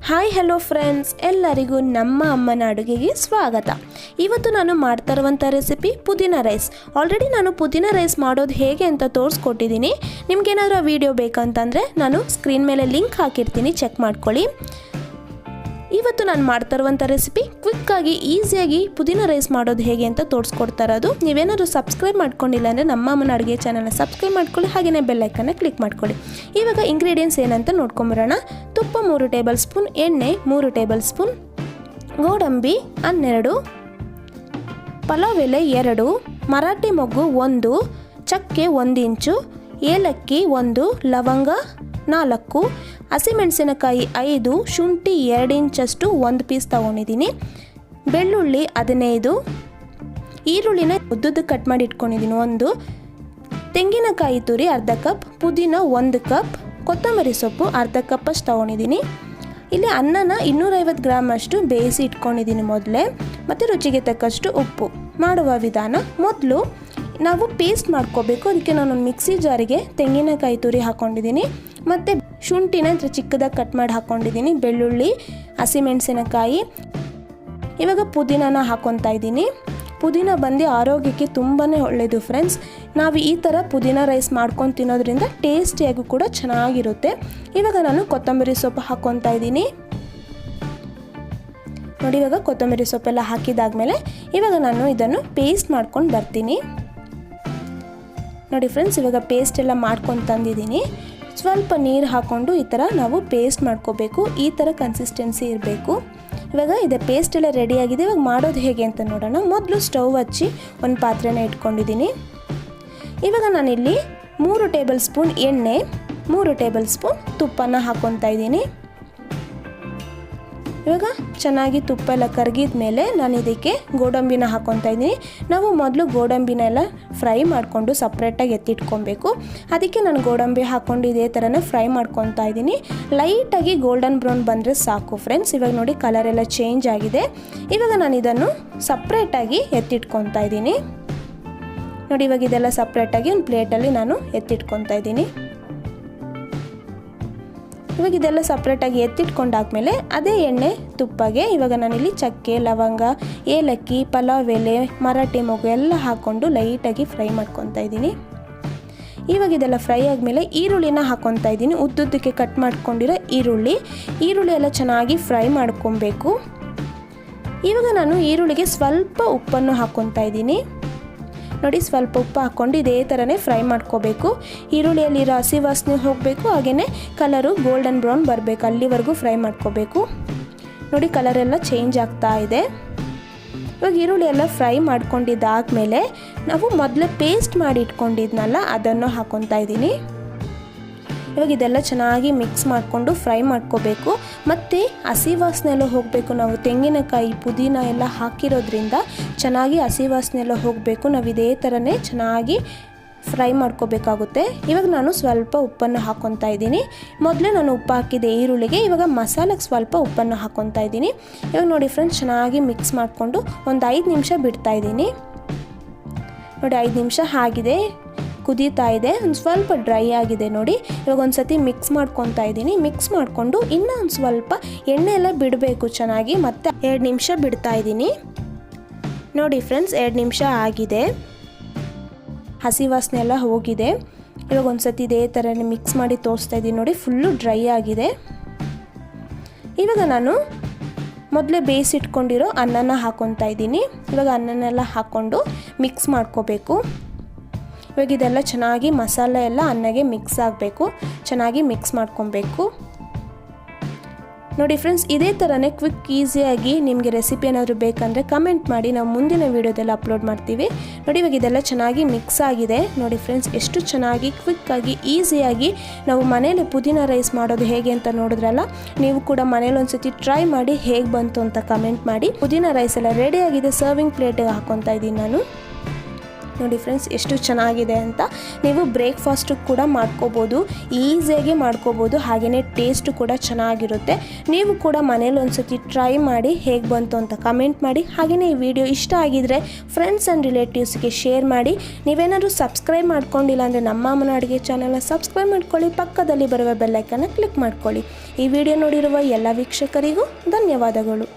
Hi hello friends, ಎಲ್ಲರಿಗೂ ನಮ್ಮ ಅಮ್ಮನ ಅಡುಗೆಗೆ ಸ್ವಾಗತ. ಇವತ್ತು ನಾನು ಮಾಡ್ತಾ ಇರುವಂಥ ರೆಸಿಪಿ ಪುದೀನ ರೈಸ್. ಆಲ್ರೆಡಿ ನಾನು ಪುದೀನ ರೈಸ್ ಮಾಡೋದು ಹೇಗೆ ಅಂತ ತೋರಿಸ್ಕೊಟ್ಟಿದ್ದೀನಿ. ನಿಮ್ಗೇನಾದರೂ ಆ ವಿಡಿಯೋ ಬೇಕಂತಂದರೆ ನಾನು ಸ್ಕ್ರೀನ್ ಮೇಲೆ ಲಿಂಕ್ ಹಾಕಿರ್ತೀನಿ, ಚೆಕ್ ಮಾಡ್ಕೊಳ್ಳಿ. ಇವತ್ತು ನಾನು ಮಾಡ್ತಾ ಇರುವಂಥ ರೆಸಿಪಿ ಕ್ವಿಕ್ಕಾಗಿ ಈಸಿಯಾಗಿ ಪುದೀನ ರೈಸ್ ಮಾಡೋದು ಹೇಗೆ ಅಂತ ತೋರಿಸ್ಕೊಡ್ತಾ ಇರೋದು. ನೀವೇನಾದರೂ ಸಬ್ಸ್ಕ್ರೈಬ್ ಮಾಡ್ಕೊಂಡಿಲ್ಲ ಅಂದರೆ ನಮ್ಮ ಅಮ್ಮನ ಅಡುಗೆ ಚಾನಲ್ನ ಸಬ್ಸ್ಕ್ರೈಬ್ ಮಾಡ್ಕೊಳ್ಳಿ, ಹಾಗೆಯೇ ಬೆಲ್ ಐಕನ್ನ ಕ್ಲಿಕ್ ಮಾಡ್ಕೊಳ್ಳಿ. ಇವಾಗ ಇಂಗ್ರೀಡಿಯೆಂಟ್ಸ್ ಏನಂತ ನೋಡ್ಕೊಂಬರೋಣ. ತುಪ್ಪ 3 ಟೇಬಲ್ ಸ್ಪೂನ್, ಎಣ್ಣೆ 3 ಟೇಬಲ್ ಸ್ಪೂನ್, ಗೋಡಂಬಿ 12, ಪಲಾವ್ ಎಲೆ 2, ಮರಾಠಿ ಮೊಗ್ಗು 1, ಚಕ್ಕೆ 1 ಇಂಚು, ಏಲಕ್ಕಿ 1, ಲವಂಗ 4, ಹಸಿಮೆಣಸಿನಕಾಯಿ 5, ಶುಂಠಿ 2 ಇಂಚಷ್ಟು 1 ಪೀಸ್ ತೊಗೊಂಡಿದ್ದೀನಿ, ಬೆಳ್ಳುಳ್ಳಿ 15, ಈರುಳ್ಳಿನ ಉದ್ದುದ್ದು ಕಟ್ ಮಾಡಿ ಇಟ್ಕೊಂಡಿದ್ದೀನಿ 1, ತೆಂಗಿನಕಾಯಿ ತುರಿ ಅರ್ಧ ಕಪ್, ಪುದೀನ 1 ಕಪ್, ಕೊತ್ತಂಬರಿ ಸೊಪ್ಪು ಅರ್ಧ ಕಪ್ ಅಷ್ಟು ತೊಗೊಂಡಿದ್ದೀನಿ. ಇಲ್ಲಿ ಅನ್ನನ 250 ಗ್ರಾಮ್ ಅಷ್ಟು ಬೇಯಿಸಿ ಇಟ್ಕೊಂಡಿದ್ದೀನಿ ಮೊದಲೇ, ಮತ್ತು ರುಚಿಗೆ ತಕ್ಕಷ್ಟು ಉಪ್ಪು. ಮಾಡುವ ವಿಧಾನ: ಮೊದಲು ನಾವು ಪೇಸ್ಟ್ ಮಾಡ್ಕೋಬೇಕು. ಅದಕ್ಕೆ ನಾನೊಂದು ಮಿಕ್ಸಿ ಜಾರಿಗೆ ತೆಂಗಿನಕಾಯಿ ತುರಿ ಹಾಕ್ಕೊಂಡಿದ್ದೀನಿ, ಮತ್ತು ಶುಂಠಿನ ಚಿಕ್ಕದಾಗಿ ಕಟ್ ಮಾಡಿ ಹಾಕ್ಕೊಂಡಿದ್ದೀನಿ, ಬೆಳ್ಳುಳ್ಳಿ, ಹಸಿಮೆಣಸಿನಕಾಯಿ. ಇವಾಗ ಪುದೀನನ ಹಾಕ್ಕೊತಾ ಇದ್ದೀನಿ. ಪುದೀನ ಬಂದು ಆರೋಗ್ಯಕ್ಕೆ ತುಂಬಾ ಒಳ್ಳೆಯದು ಫ್ರೆಂಡ್ಸ್. ನಾವು ಈ ಥರ ಪುದೀನ ರೈಸ್ ಮಾಡ್ಕೊಂಡು ತಿನ್ನೋದ್ರಿಂದ ಟೇಸ್ಟಿಯಾಗೂ ಕೂಡ ಚೆನ್ನಾಗಿರುತ್ತೆ. ಇವಾಗ ನಾನು ಕೊತ್ತಂಬರಿ ಸೊಪ್ಪು ಹಾಕ್ಕೊತಾ ಇದ್ದೀನಿ. ನೋಡಿ, ಇವಾಗ ಕೊತ್ತಂಬರಿ ಸೊಪ್ಪೆಲ್ಲ ಹಾಕಿದಾದ್ಮೇಲೆ ಇವಾಗ ನಾನು ಇದನ್ನು ಪೇಸ್ಟ್ ಮಾಡ್ಕೊಂಡು ಬರ್ತೀನಿ. ನೋಡಿ ಫ್ರೆಂಡ್ಸ್, ಇವಾಗ ಪೇಸ್ಟ್ ಎಲ್ಲ ಮಾಡ್ಕೊಂಡು ತಂದಿದ್ದೀನಿ. ಸ್ವಲ್ಪ ನೀರು ಹಾಕ್ಕೊಂಡು ಈ ಥರ ನಾವು ಪೇಸ್ಟ್ ಮಾಡ್ಕೋಬೇಕು. ಈ ಥರ ಕನ್ಸಿಸ್ಟೆನ್ಸಿ ಇರಬೇಕು. ಇವಾಗ ಇದೆ ಪೇಸ್ಟ್ ಎಲ್ಲ ರೆಡಿಯಾಗಿದೆ. ಇವಾಗ ಮಾಡೋದು ಹೇಗೆ ಅಂತ ನೋಡೋಣ. ಮೊದಲು ಸ್ಟವ್ ಹಚ್ಚಿ ಒಂದು ಪಾತ್ರೆನ ಇಟ್ಕೊಂಡಿದ್ದೀನಿ. ಇವಾಗ ನಾನಿಲ್ಲಿ 3 ಟೇಬಲ್ ಸ್ಪೂನ್ ಎಣ್ಣೆ, 3 ಟೇಬಲ್ ಸ್ಪೂನ್ ತುಪ್ಪನ ಹಾಕ್ಕೊತಾ ಇದ್ದೀನಿ. ಇವಾಗ ಚೆನ್ನಾಗಿ ತುಪ್ಪ ಎಲ್ಲ ಕರಗಿದ ಮೇಲೆ ನಾನು ಇದಕ್ಕೆ ಗೋಡಂಬಿನ ಹಾಕ್ಕೊತಾ ಇದ್ದೀನಿ. ನಾವು ಮೊದಲು ಗೋಡಂಬಿನ ಎಲ್ಲ ಫ್ರೈ ಮಾಡಿಕೊಂಡು ಸಪ್ರೇಟಾಗಿ ಎತ್ತಿಟ್ಕೊಬೇಕು. ಅದಕ್ಕೆ ನಾನು ಗೋಡಂಬಿ ಹಾಕ್ಕೊಂಡು ಇದೇ ಥರನೇ ಫ್ರೈ ಮಾಡ್ಕೊತಾ ಇದ್ದೀನಿ. ಲೈಟಾಗಿ ಗೋಲ್ಡನ್ ಬ್ರೌನ್ ಬಂದರೆ ಸಾಕು ಫ್ರೆಂಡ್ಸ್. ಇವಾಗ ನೋಡಿ ಕಲರ್ ಎಲ್ಲ ಚೇಂಜ್ ಆಗಿದೆ. ಇವಾಗ ನಾನು ಇದನ್ನು ಸಪ್ರೇಟಾಗಿ ಎತ್ತಿಟ್ಕೊತಾ ಇದ್ದೀನಿ. ನೋಡಿ, ಇವಾಗ ಇದೆಲ್ಲ ಸಪ್ರೇಟಾಗಿ ಒಂದು ಪ್ಲೇಟಲ್ಲಿ ನಾನು ಎತ್ತಿಟ್ಕೊತಾ ಇದ್ದೀನಿ. ಇವಾಗ ಇದೆಲ್ಲ ಸಪ್ರೇಟಾಗಿ ಎತ್ತಿಟ್ಕೊಂಡಾದ್ಮೇಲೆ ಅದೇ ಎಣ್ಣೆ ತುಪ್ಪಗೆ ಇವಾಗ ನಾನಿಲ್ಲಿ ಚಕ್ಕೆ, ಲವಂಗ, ಏಲಕ್ಕಿ, ಪಲಾವ್ ಎಲೆ, ಮರಾಠಿ ಮೊಗ್ಗು ಎಲ್ಲ ಹಾಕ್ಕೊಂಡು ಲೈಟಾಗಿ ಫ್ರೈ ಮಾಡ್ಕೊತಾ ಇದ್ದೀನಿ. ಇವಾಗ ಇದೆಲ್ಲ ಫ್ರೈ ಆದಮೇಲೆ ಈರುಳ್ಳಿನ ಹಾಕ್ಕೊತಾ ಇದ್ದೀನಿ. ಉದ್ದುದ್ದಕ್ಕೆ ಕಟ್ ಮಾಡ್ಕೊಂಡಿರೋ ಈರುಳ್ಳಿ ಎಲ್ಲ ಚೆನ್ನಾಗಿ ಫ್ರೈ ಮಾಡ್ಕೊಬೇಕು. ಇವಾಗ ನಾನು ಈರುಳ್ಳಿಗೆ ಸ್ವಲ್ಪ ಉಪ್ಪನ್ನು ಹಾಕ್ಕೊತಾ ಇದ್ದೀನಿ. ನೋಡಿ, ಸ್ವಲ್ಪ ಉಪ್ಪು ಹಾಕ್ಕೊಂಡು ಇದೇ ಥರನೇ ಫ್ರೈ ಮಾಡ್ಕೋಬೇಕು. ಈರುಳ್ಳಿಯಲ್ಲಿರೋ ಹಸಿ ವಾಸನೆ ಹೋಗಬೇಕು, ಹಾಗೆಯೇ ಕಲರು ಗೋಲ್ಡನ್ ಬ್ರೌನ್ ಬರಬೇಕು, ಅಲ್ಲಿವರೆಗೂ ಫ್ರೈ ಮಾಡ್ಕೋಬೇಕು. ನೋಡಿ, ಕಲರೆಲ್ಲ ಚೇಂಜ್ ಆಗ್ತಾ ಇದೆ. ಇವಾಗ ಈರುಳ್ಳಿ ಎಲ್ಲ ಫ್ರೈ ಮಾಡ್ಕೊಂಡಿದ್ದಾದಮೇಲೆ ನಾವು ಮೊದಲೇ ಪೇಸ್ಟ್ ಮಾಡಿ ಇಟ್ಕೊಂಡಿದ್ನಲ್ಲ ಅದನ್ನು ಹಾಕ್ಕೊತಾ ಇದ್ದೀನಿ. ಇವಾಗ ಇದೆಲ್ಲ ಚೆನ್ನಾಗಿ ಮಿಕ್ಸ್ ಮಾಡಿಕೊಂಡು ಫ್ರೈ ಮಾಡ್ಕೋಬೇಕು. ಮತ್ತು ಹಸಿ ವಾಸನೆ ಎಲ್ಲ ಹೋಗಬೇಕು. ನಾವು ತೆಂಗಿನಕಾಯಿ, ಪುದೀನ ಎಲ್ಲ ಹಾಕಿರೋದ್ರಿಂದ ಚೆನ್ನಾಗಿ ಹಸಿ ವಾಸನೆ ಎಲ್ಲ ಹೋಗಬೇಕು. ನಾವು ಇದೇ ಥರನೇ ಚೆನ್ನಾಗಿ ಫ್ರೈ ಮಾಡ್ಕೋಬೇಕಾಗುತ್ತೆ. ಇವಾಗ ನಾನು ಸ್ವಲ್ಪ ಉಪ್ಪನ್ನು ಹಾಕ್ಕೊತಾ ಇದ್ದೀನಿ. ಮೊದಲೇ ನಾನು ಉಪ್ಪು ಹಾಕಿದ್ದೆ ಈರುಳ್ಳಿಗೆ. ಇವಾಗ ಮಸಾಲೆಗೆ ಸ್ವಲ್ಪ ಉಪ್ಪನ್ನು ಹಾಕ್ಕೊತಾ ಇದ್ದೀನಿ. ಇವಾಗ ನೋಡಿ ಫ್ರೆಂಡ್ಸ್, ಚೆನ್ನಾಗಿ ಮಿಕ್ಸ್ ಮಾಡಿಕೊಂಡು ಒಂದು 5 ನಿಮಿಷ ಬಿಡ್ತಾ ಇದ್ದೀನಿ. ನೋಡಿ, 5 ನಿಮಿಷ ಆಗಿದೆ, ಕುದೀತಾ ಇದೆ, ಒಂದು ಸ್ವಲ್ಪ ಡ್ರೈ ಆಗಿದೆ. ನೋಡಿ, ಇವಾಗ ಒಂದು ಸತಿ ಮಿಕ್ಸ್ ಮಾಡ್ಕೊತಾ ಇದ್ದೀನಿ. ಮಿಕ್ಸ್ ಮಾಡಿಕೊಂಡು ಇನ್ನೂ ಒಂದು ಸ್ವಲ್ಪ ಎಣ್ಣೆ ಎಲ್ಲ ಬಿಡಬೇಕು ಚೆನ್ನಾಗಿ. ಮತ್ತು 2 ನಿಮಿಷ ಬಿಡ್ತಾ ಇದ್ದೀನಿ. ನೋಡಿ ಫ್ರೆಂಡ್ಸ್, 2 ನಿಮಿಷ ಆಗಿದೆ, ಹಸಿ ವಾಸನೆ ಎಲ್ಲ ಹೋಗಿದೆ. ಇವಾಗ ಒಂದು ಸತಿ ಇದೇ ಥರನೇ ಮಿಕ್ಸ್ ಮಾಡಿ ತೋರಿಸ್ತಾ ಇದ್ದೀನಿ. ನೋಡಿ, ಫುಲ್ಲು ಡ್ರೈ ಆಗಿದೆ. ಇವಾಗ ನಾನು ಮೊದಲೇ ಬೇಯಿಸಿಟ್ಕೊಂಡಿರೋ ಅನ್ನನ ಹಾಕ್ಕೊತಾ ಇದ್ದೀನಿ. ಇವಾಗ ಅನ್ನನೆಲ್ಲ ಹಾಕ್ಕೊಂಡು ಮಿಕ್ಸ್ ಮಾಡ್ಕೋಬೇಕು. ಇವಾಗ ಇದೆಲ್ಲ ಚೆನ್ನಾಗಿ ಮಸಾಲೆ ಎಲ್ಲ ಅನ್ನಗೆ ಮಿಕ್ಸ್ ಆಗಬೇಕು, ಚೆನ್ನಾಗಿ ಮಿಕ್ಸ್ ಮಾಡ್ಕೊಬೇಕು. ನೋಡಿ ಫ್ರೆಂಡ್ಸ್, ಇದೇ ಥರನೇ ಕ್ವಿಕ್ ಈಸಿಯಾಗಿ ನಿಮಗೆ ರೆಸಿಪಿ ಏನಾದರೂ ಬೇಕಂದರೆ ಕಮೆಂಟ್ ಮಾಡಿ, ನಾವು ಮುಂದಿನ ವೀಡಿಯೋದೆಲ್ಲ ಅಪ್ಲೋಡ್ ಮಾಡ್ತೀವಿ. ನೋಡಿ, ಇವಾಗ ಇದೆಲ್ಲ ಚೆನ್ನಾಗಿ ಮಿಕ್ಸ್ ಆಗಿದೆ. ನೋಡಿ ಫ್ರೆಂಡ್ಸ್, ಎಷ್ಟು ಚೆನ್ನಾಗಿ ಕ್ವಿಕ್ಕಾಗಿ ಈಸಿಯಾಗಿ ನಾವು ಮನೇಲಿ ಪುದೀನ ರೈಸ್ ಮಾಡೋದು ಹೇಗೆ ಅಂತ ನೋಡಿದ್ರಲ್ಲ. ನೀವು ಕೂಡ ಮನೇಲಿ ಒಂದ್ಸತಿ ಟ್ರೈ ಮಾಡಿ ಹೇಗೆ ಬಂತು ಅಂತ ಕಮೆಂಟ್ ಮಾಡಿ. ಪುದೀನ ರೈಸ್ ಎಲ್ಲ ರೆಡಿಯಾಗಿದೆ. ಸರ್ವಿಂಗ್ ಪ್ಲೇಟಿಗೆ ಹಾಕ್ಕೊತಾ ಇದ್ದೀನಿ ನಾನು. ನೋಡಿ ಫ್ರೆಂಡ್ಸ್ ಎಷ್ಟು ಚೆನ್ನಾಗಿದೆ ಅಂತ. ನೀವು ಬ್ರೇಕ್ಫಾಸ್ಟು ಕೂಡ ಮಾಡ್ಕೋಬೋದು, ಈಸಿಯಾಗಿ ಮಾಡ್ಕೋಬೋದು, ಹಾಗೆಯೇ ಟೇಸ್ಟು ಕೂಡ ಚೆನ್ನಾಗಿರುತ್ತೆ. ನೀವು ಕೂಡ ಮನೇಲಿ ಒಂದ್ಸತಿ ಟ್ರೈ ಮಾಡಿ ಹೇಗೆ ಬಂತು ಅಂತ ಕಮೆಂಟ್ ಮಾಡಿ. ಹಾಗೆಯೇ ಈ ವಿಡಿಯೋ ಇಷ್ಟ ಆಗಿದರೆ ಫ್ರೆಂಡ್ಸ್ ಆ್ಯಂಡ್ ರಿಲೇಟಿವ್ಸ್ಗೆ ಶೇರ್ ಮಾಡಿ. ನೀವೇನಾದರೂ ಸಬ್ಸ್ಕ್ರೈಬ್ ಮಾಡ್ಕೊಂಡಿಲ್ಲ ಅಂದರೆ ನಮ್ಮ ಅಮ್ಮನ ಅಡುಗೆ ಚಾನಲ್ನ ಸಬ್ಸ್ಕ್ರೈಬ್ ಮಾಡ್ಕೊಳ್ಳಿ, ಪಕ್ಕದಲ್ಲಿ ಬರುವ ಬೆಲ್ಲೈಕನ್ನ ಕ್ಲಿಕ್ ಮಾಡ್ಕೊಳ್ಳಿ. ಈ ವಿಡಿಯೋ ನೋಡಿರುವ ಎಲ್ಲ ವೀಕ್ಷಕರಿಗೂ ಧನ್ಯವಾದಗಳು.